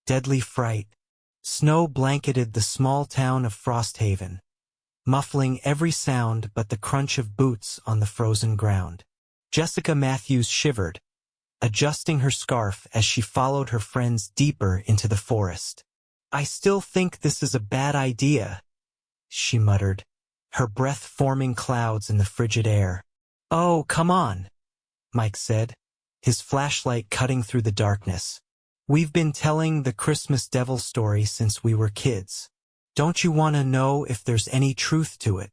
deadly fright. Snow blanketed the small town of Frosthaven, muffling every sound but the crunch of boots on the frozen ground. Jessica Matthews shivered, adjusting her scarf as she followed her friends deeper into the forest. "I still think this is a bad idea," she muttered, her breath forming clouds in the frigid air. "Oh, come on," Mike said, his flashlight cutting through the darkness. "We've been telling the Christmas devil story since we were kids. Don't you want to know if there's any truth to it?"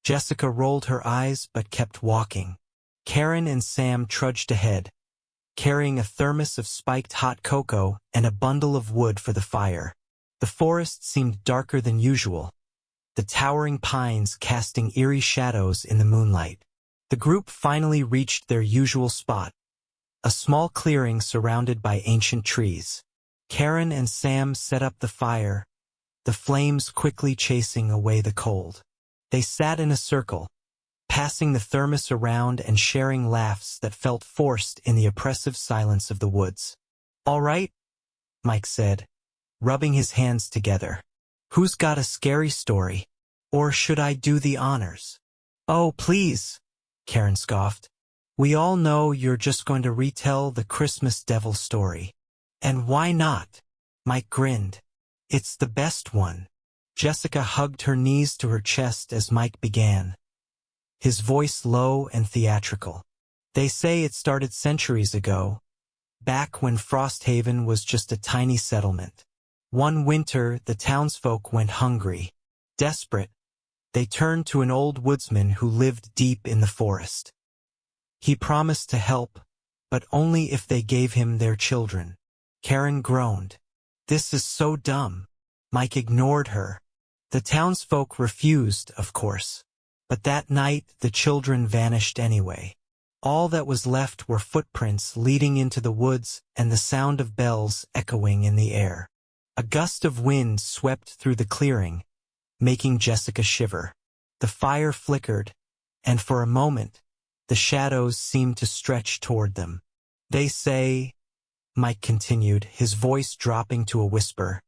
Jessica rolled her eyes but kept walking. Karen and Sam trudged ahead, carrying a thermos of spiked hot cocoa and a bundle of wood for the fire. The forest seemed darker than usual, the towering pines casting eerie shadows in the moonlight. The group finally reached their usual spot, a small clearing surrounded by ancient trees. Karen and Sam set up the fire, the flames quickly chasing away the cold. They sat in a circle, passing the thermos around and sharing laughs that felt forced in the oppressive silence of the woods. "All right," Mike said, rubbing his hands together. "Who's got a scary story? Or should I do the honors?" "Oh, please," Karen scoffed. "We all know you're just going to retell the Christmas devil story." "And why not?" Mike grinned. "It's the best one." Jessica hugged her knees to her chest as Mike began, his voice low and theatrical. "They say it started centuries ago, back when Frosthaven was just a tiny settlement. One winter, the townsfolk went hungry. Desperate, they turned to an old woodsman who lived deep in the forest. He promised to help, but only if they gave him their children." Karen groaned. "This is so dumb." Mike ignored her. "The townsfolk refused, of course. But that night, the children vanished anyway. All that was left were footprints leading into the woods and the sound of bells echoing in the air." A gust of wind swept through the clearing, making Jessica shiver. The fire flickered, and for a moment, the shadows seemed to stretch toward them. "They say," Mike continued, his voice dropping to a whisper,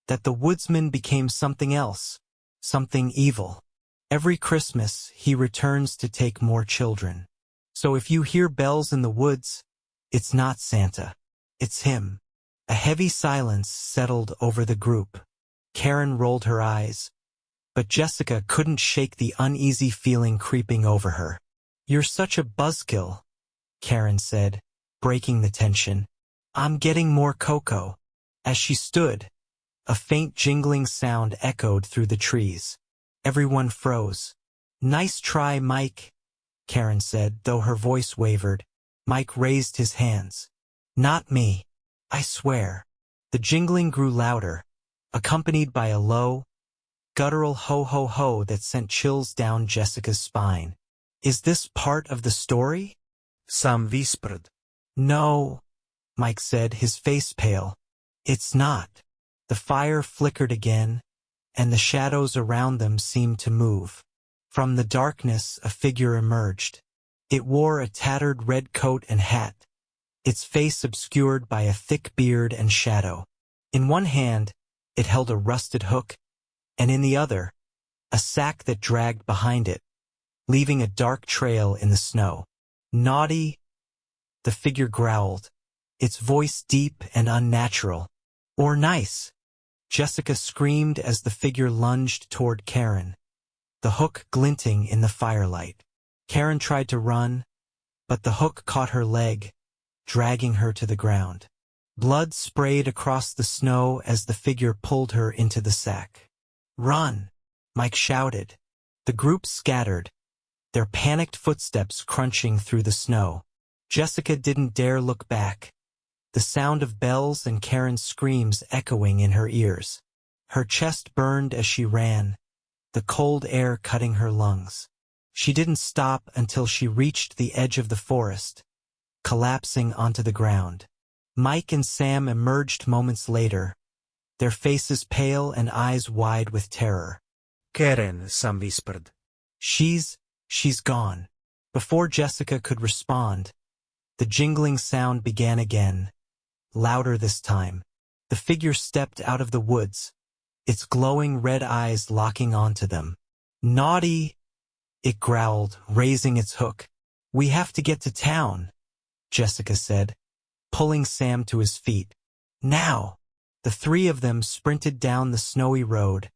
"that the woodsman became something else, something evil. Every Christmas, he returns to take more children. So if you hear bells in the woods, it's not Santa. It's him." A heavy silence settled over the group. Karen rolled her eyes, but Jessica couldn't shake the uneasy feeling creeping over her. "You're such a buzzkill," Karen said, breaking the tension. "I'm getting more cocoa." As she stood, a faint jingling sound echoed through the trees. Everyone froze. "Nice try, Mike," Karen said, though her voice wavered. Mike raised his hands. "Not me. I swear." The jingling grew louder, accompanied by a low, guttural ho-ho-ho that sent chills down Jessica's spine. "Is this part of the story?" Sam whispered. "No," Mike said, his face pale. "It's not." The fire flickered again, and the shadows around them seemed to move. From the darkness, a figure emerged. It wore a tattered red coat and hat, its face obscured by a thick beard and shadow. In one hand, it held a rusted hook, and in the other, a sack that dragged behind it, leaving a dark trail in the snow. "Naughty," the figure growled, its voice deep and unnatural. "Or nice," Jessica screamed as the figure lunged toward Karen, the hook glinting in the firelight. Karen tried to run, but the hook caught her leg, dragging her to the ground. Blood sprayed across the snow as the figure pulled her into the sack. "Run!" Mike shouted. The group scattered, their panicked footsteps crunching through the snow. Jessica didn't dare look back, the sound of bells and Karen's screams echoing in her ears. Her chest burned as she ran, the cold air cutting her lungs. She didn't stop until she reached the edge of the forest, collapsing onto the ground. Mike and Sam emerged moments later, their faces pale and eyes wide with terror. "Karen," Sam whispered. She's gone." Before Jessica could respond, the jingling sound began again, louder this time. The figure stepped out of the woods, its glowing red eyes locking onto them. "Naughty," it growled, raising its hook. "We have to get to town," Jessica said, pulling Sam to his feet. "Now!" The three of them sprinted down the snowy road,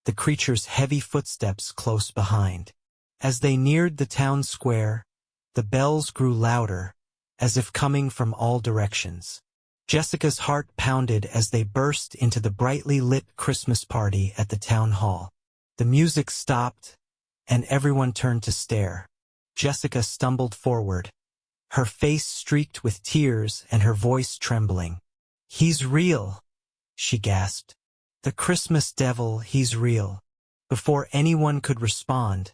the creature's heavy footsteps close behind. As they neared the town square, the bells grew louder, as if coming from all directions. Jessica's heart pounded as they burst into the brightly lit Christmas party at the town hall. The music stopped, and everyone turned to stare. Jessica stumbled forward, her face streaked with tears and her voice trembling. "He's real," she gasped. "The Christmas devil, he's real." Before anyone could respond,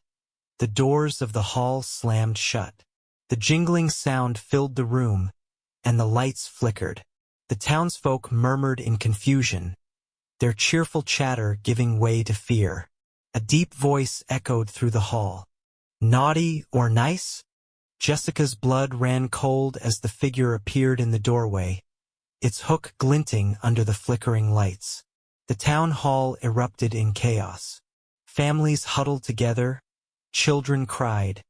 the doors of the hall slammed shut. The jingling sound filled the room, and the lights flickered. The townsfolk murmured in confusion, their cheerful chatter giving way to fear. A deep voice echoed through the hall. "Naughty or nice?" Jessica's blood ran cold as the figure appeared in the doorway, its hook glinting under the flickering lights. The town hall erupted in chaos. Families huddled together, children cried,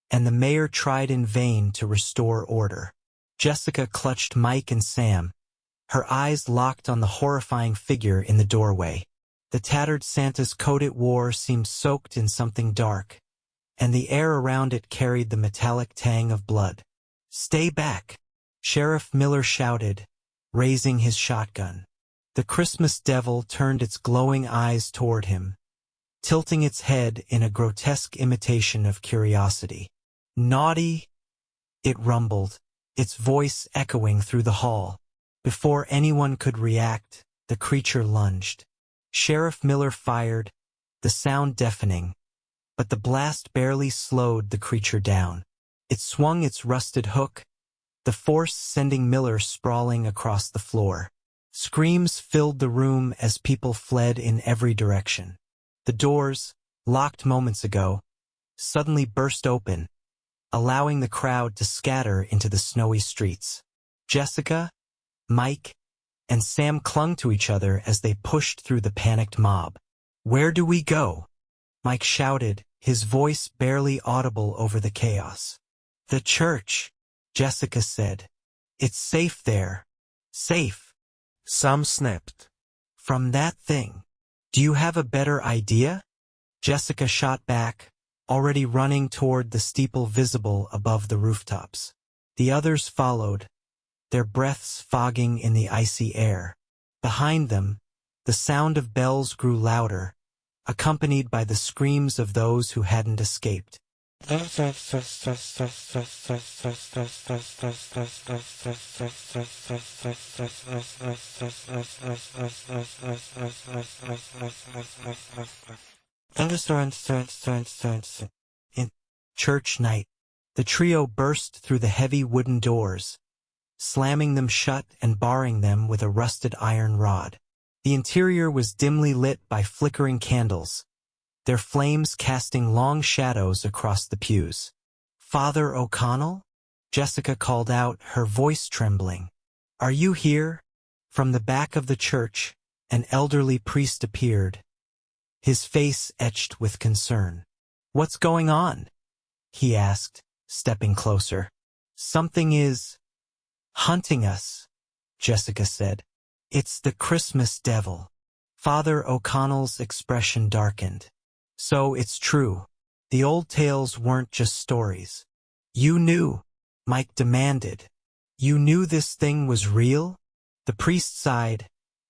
and the mayor tried in vain to restore order. Jessica clutched Mike and Sam, her eyes locked on the horrifying figure in the doorway. The tattered Santa's coat it wore seemed soaked in something dark, and the air around it carried the metallic tang of blood. "Stay back!" Sheriff Miller shouted, raising his shotgun. The Christmas devil turned its glowing eyes toward him, tilting its head in a grotesque imitation of curiosity. "Naughty," it rumbled, its voice echoing through the hall. Before anyone could react, the creature lunged. Sheriff Miller fired, the sound deafening, but the blast barely slowed the creature down. It swung its rusted hook, the force sending Miller sprawling across the floor. Screams filled the room as people fled in every direction. The doors, locked moments ago, suddenly burst open, allowing the crowd to scatter into the snowy streets. Jessica, Mike, and Sam clung to each other as they pushed through the panicked mob. "Where do we go?" Mike shouted, his voice barely audible over the chaos. "The church," Jessica said. "It's safe there. Safe." Sam snapped. "From that thing. Do you have a better idea?" Jessica shot back, already running toward the steeple visible above the rooftops. The others followed, their breaths fogging in the icy air. Behind them, the sound of bells grew louder, accompanied by the screams of those who hadn't escaped. In church night, the trio burst through the heavy wooden doors, slamming them shut and barring them with a rusted iron rod. The interior was dimly lit by flickering candles, their flames casting long shadows across the pews. "Father O'Connell?" Jessica called out, her voice trembling. "Are you here?" From the back of the church, an elderly priest appeared, his face etched with concern. "What's going on?" he asked, stepping closer. "Something is hunting us," Jessica said. "It's the Christmas devil." Father O'Connell's expression darkened. "So it's true. The old tales weren't just stories. You knew," Mike demanded. "You knew this thing was real?" The priest sighed,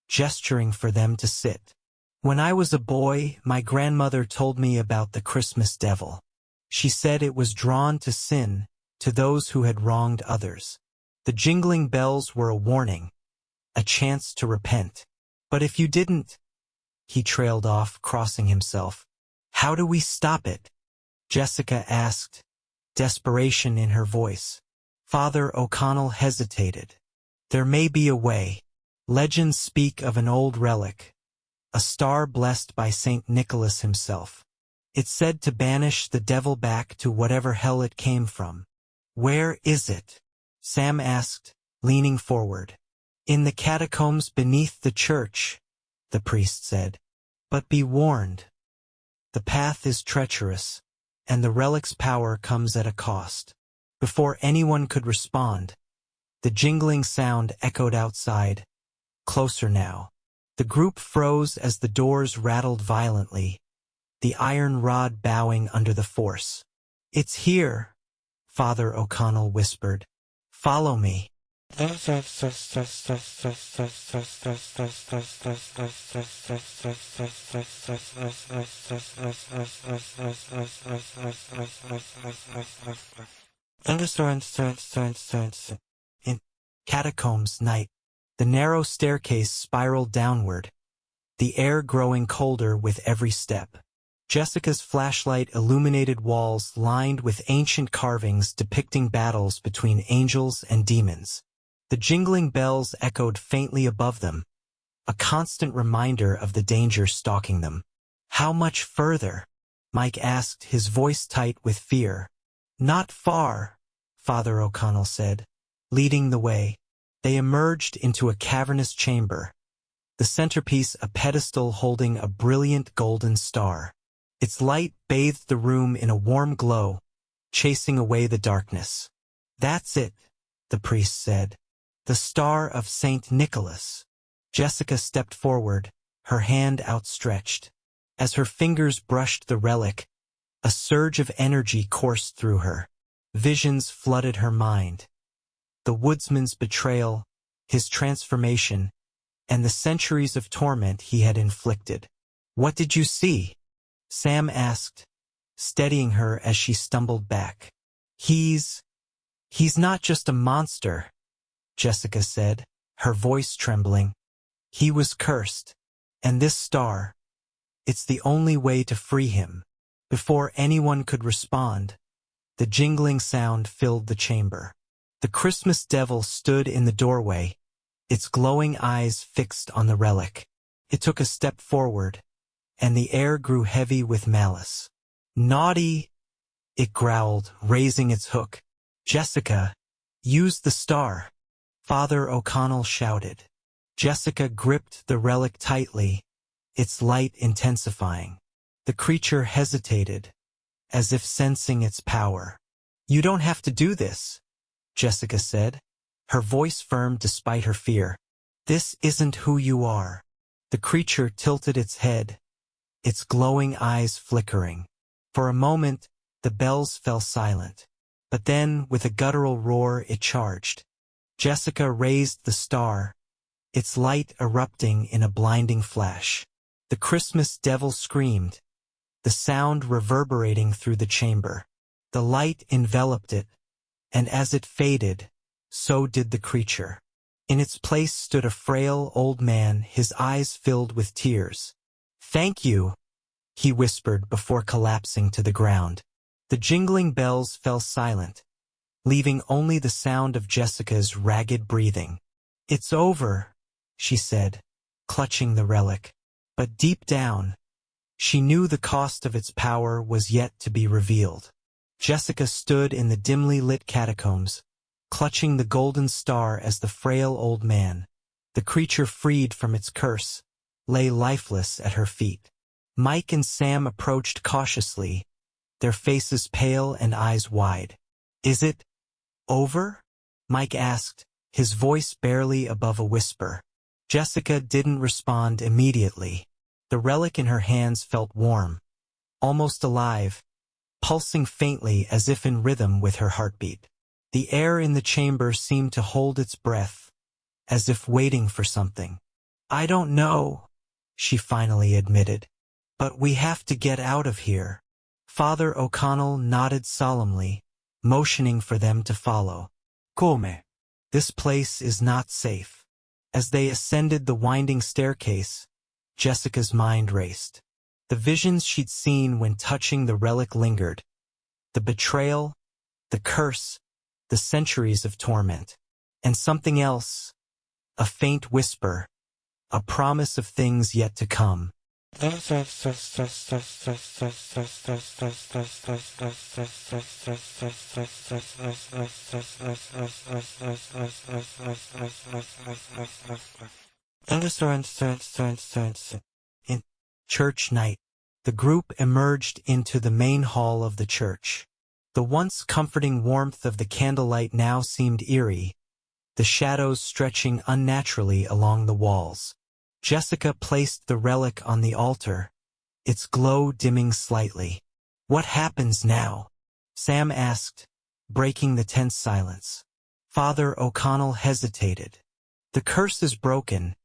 gesturing for them to sit. "When I was a boy, my grandmother told me about the Christmas devil. She said it was drawn to sin, to those who had wronged others. The jingling bells were a warning, a chance to repent. But if you didn't," he trailed off, crossing himself. "How do we stop it?" Jessica asked, desperation in her voice. Father O'Connell hesitated. "There may be a way. Legends speak of an old relic, a star blessed by Saint Nicholas himself. It's said to banish the devil back to whatever hell it came from." "Where is it?" Sam asked, leaning forward. In the catacombs beneath the church, the priest said. But be warned. The path is treacherous, and the relic's power comes at a cost. Before anyone could respond, the jingling sound echoed outside, closer now. The group froze as the doors rattled violently, the iron rod bowing under the force. It's here, Father O'Connell whispered. Follow me. In catacombs night, the narrow staircase spiraled downward, the air growing colder with every step. Jessica's flashlight illuminated walls lined with ancient carvings depicting battles between angels and demons. The jingling bells echoed faintly above them, a constant reminder of the danger stalking them. How much further? Mike asked, his voice tight with fear. Not far, Father O'Connell said, leading the way. They emerged into a cavernous chamber, the centerpiece a pedestal holding a brilliant golden star. Its light bathed the room in a warm glow, chasing away the darkness. That's it, the priest said. The star of Saint Nicholas. Jessica stepped forward, her hand outstretched. As her fingers brushed the relic, a surge of energy coursed through her. Visions flooded her mind. The woodsman's betrayal, his transformation, and the centuries of torment he had inflicted. What did you see? Sam asked, steadying her as she stumbled back. He's not just a monster, Jessica said, her voice trembling. He was cursed, and this star, it's the only way to free him. Before anyone could respond, the jingling sound filled the chamber. The Christmas devil stood in the doorway, its glowing eyes fixed on the relic. It took a step forward, and the air grew heavy with malice. Naughty, it growled, raising its hook. Jessica, use the star, Father O'Connell shouted. Jessica gripped the relic tightly, its light intensifying. The creature hesitated, as if sensing its power. You don't have to do this, Jessica said, her voice firm despite her fear. This isn't who you are. The creature tilted its head, its glowing eyes flickering. For a moment, the bells fell silent. But then, with a guttural roar, it charged. Jessica raised the star, its light erupting in a blinding flash. The Christmas devil screamed, the sound reverberating through the chamber. The light enveloped it, and as it faded, so did the creature. In its place stood a frail old man, his eyes filled with tears. "Thank you," he whispered before collapsing to the ground. The jingling bells fell silent, leaving only the sound of Jessica's ragged breathing. "It's over," she said, clutching the relic. But deep down, she knew the cost of its power was yet to be revealed. Jessica stood in the dimly lit catacombs, clutching the golden star as the frail old man, the creature freed from its curse, lay lifeless at her feet. Mike and Sam approached cautiously, their faces pale and eyes wide. "Is it over?" Mike asked, his voice barely above a whisper. Jessica didn't respond immediately. The relic in her hands felt warm, almost alive, pulsing faintly as if in rhythm with her heartbeat. The air in the chamber seemed to hold its breath, as if waiting for something. "I don't know," she finally admitted, "but we have to get out of here." Father O'Connell nodded solemnly, motioning for them to follow. "Come. This place is not safe." As they ascended the winding staircase, Jessica's mind raced. The visions she'd seen when touching the relic lingered. The betrayal, the curse, the centuries of torment. And something else, a faint whisper, a promise of things yet to come. In church night, the group emerged into the main hall of the church. The once comforting warmth of the candlelight now seemed eerie, the shadows stretching unnaturally along the walls. Jessica placed the relic on the altar, its glow dimming slightly. "What happens now?" Sam asked, breaking the tense silence. Father O'Connell hesitated. "The curse is broken,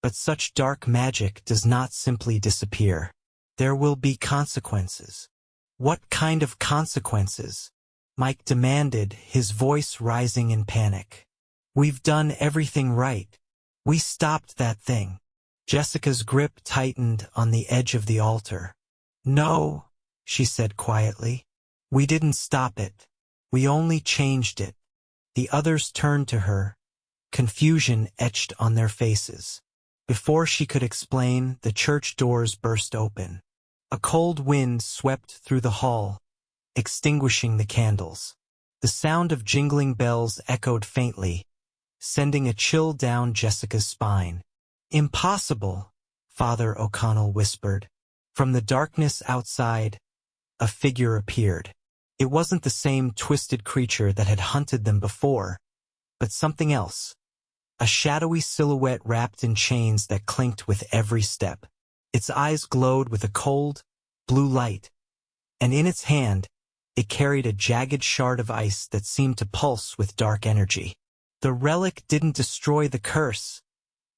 but such dark magic does not simply disappear. There will be consequences." "What kind of consequences?" Mike demanded, his voice rising in panic. "We've done everything right. We stopped that thing." Jessica's grip tightened on the edge of the altar. "No," she said quietly. "We didn't stop it. We only changed it." The others turned to her, confusion etched on their faces. Before she could explain, the church doors burst open. A cold wind swept through the hall, extinguishing the candles. The sound of jingling bells echoed faintly, sending a chill down Jessica's spine. "Impossible," Father O'Connell whispered. From the darkness outside, a figure appeared. It wasn't the same twisted creature that had hunted them before, but something else. A shadowy silhouette wrapped in chains that clinked with every step. Its eyes glowed with a cold, blue light, and in its hand, it carried a jagged shard of ice that seemed to pulse with dark energy. "The relic didn't destroy the curse,"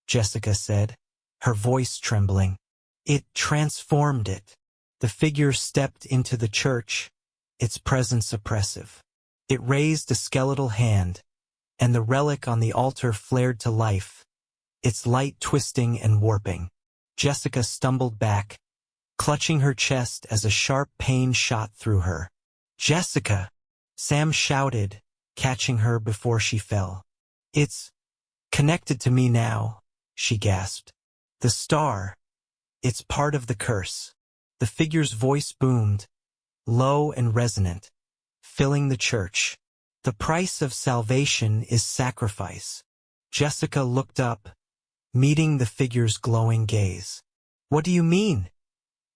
Jessica said, her voice trembling. "It transformed it." The figure stepped into the church, its presence oppressive. It raised a skeletal hand, and the relic on the altar flared to life, its light twisting and warping. Jessica stumbled back, clutching her chest as a sharp pain shot through her. "Jessica!" Sam shouted, catching her before she fell. "It's connected to me now," she gasped. "The star. It's part of the curse." The figure's voice boomed, low and resonant, filling the church. "The price of salvation is sacrifice." Jessica looked up, meeting the figure's glowing gaze. "What do you mean?"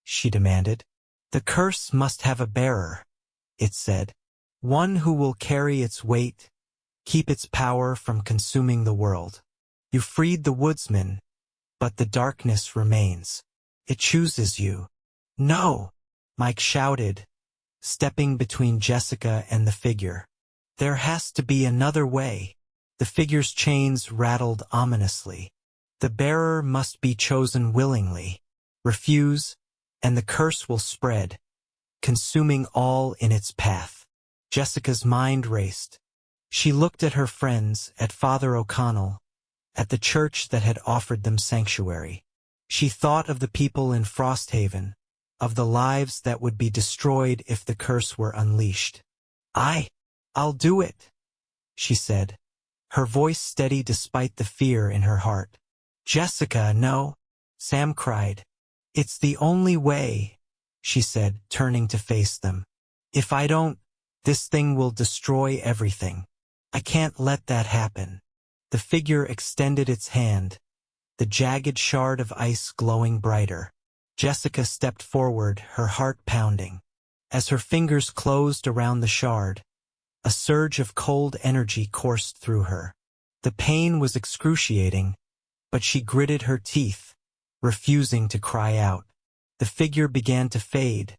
she demanded. "The curse must have a bearer," it said. "One who will carry its weight, keep its power from consuming the world. You freed the woodsman, but the darkness remains. It chooses you." "No!" Mike shouted, stepping between Jessica and the figure. "There has to be another way." The figure's chains rattled ominously. "The bearer must be chosen willingly. Refuse, and the curse will spread, consuming all in its path." Jessica's mind raced. She looked at her friends, at Father O'Connell, at the church that had offered them sanctuary. She thought of the people in Frosthaven, of the lives that would be destroyed if the curse were unleashed. I'll do it," she said, her voice steady despite the fear in her heart. "Jessica, no," Sam cried. "It's the only way," she said, turning to face them. "If I don't, this thing will destroy everything. I can't let that happen." The figure extended its hand, the jagged shard of ice glowing brighter. Jessica stepped forward, her heart pounding. As her fingers closed around the shard, a surge of cold energy coursed through her. The pain was excruciating, but she gritted her teeth, refusing to cry out. The figure began to fade,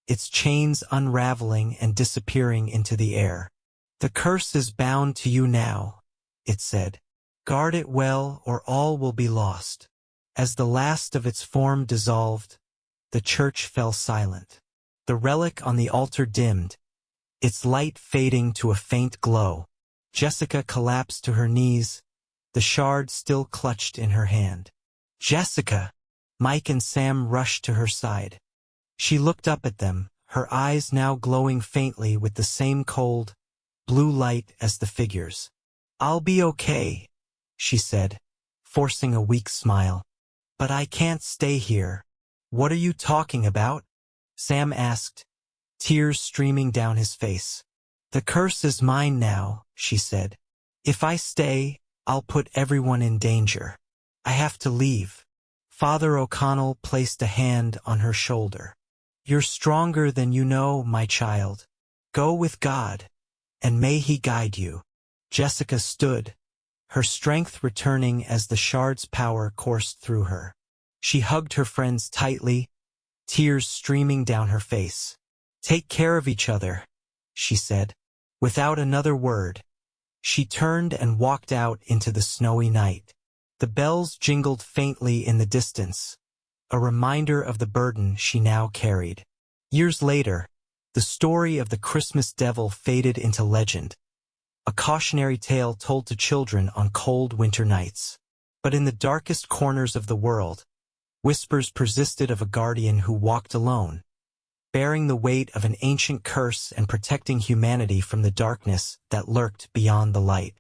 its chains unraveling and disappearing into the air. "The curse is bound to you now," it said. "Guard it well, or all will be lost." As the last of its form dissolved, the church fell silent. The relic on the altar dimmed, its light fading to a faint glow. Jessica collapsed to her knees, the shard still clutched in her hand. "Jessica!" Mike and Sam rushed to her side. She looked up at them, her eyes now glowing faintly with the same cold, blue light as the figures. "I'll be okay," she said, forcing a weak smile. "But I can't stay here." What are you talking about? Sam asked, tears streaming down his face. The curse is mine now, she said. If I stay, I'll put everyone in danger. I have to leave. Father O'Connell placed a hand on her shoulder. You're stronger than you know, my child. Go with God, and may He guide you. Jessica stood, her strength returning as the shard's power coursed through her. She hugged her friends tightly, tears streaming down her face. Take care of each other, she said. Without another word, she turned and walked out into the snowy night. The bells jingled faintly in the distance, a reminder of the burden she now carried. Years later, the story of the Christmas devil faded into legend, a cautionary tale told to children on cold winter nights. But in the darkest corners of the world, whispers persisted of a guardian who walked alone, bearing the weight of an ancient curse and protecting humanity from the darkness that lurked beyond the light.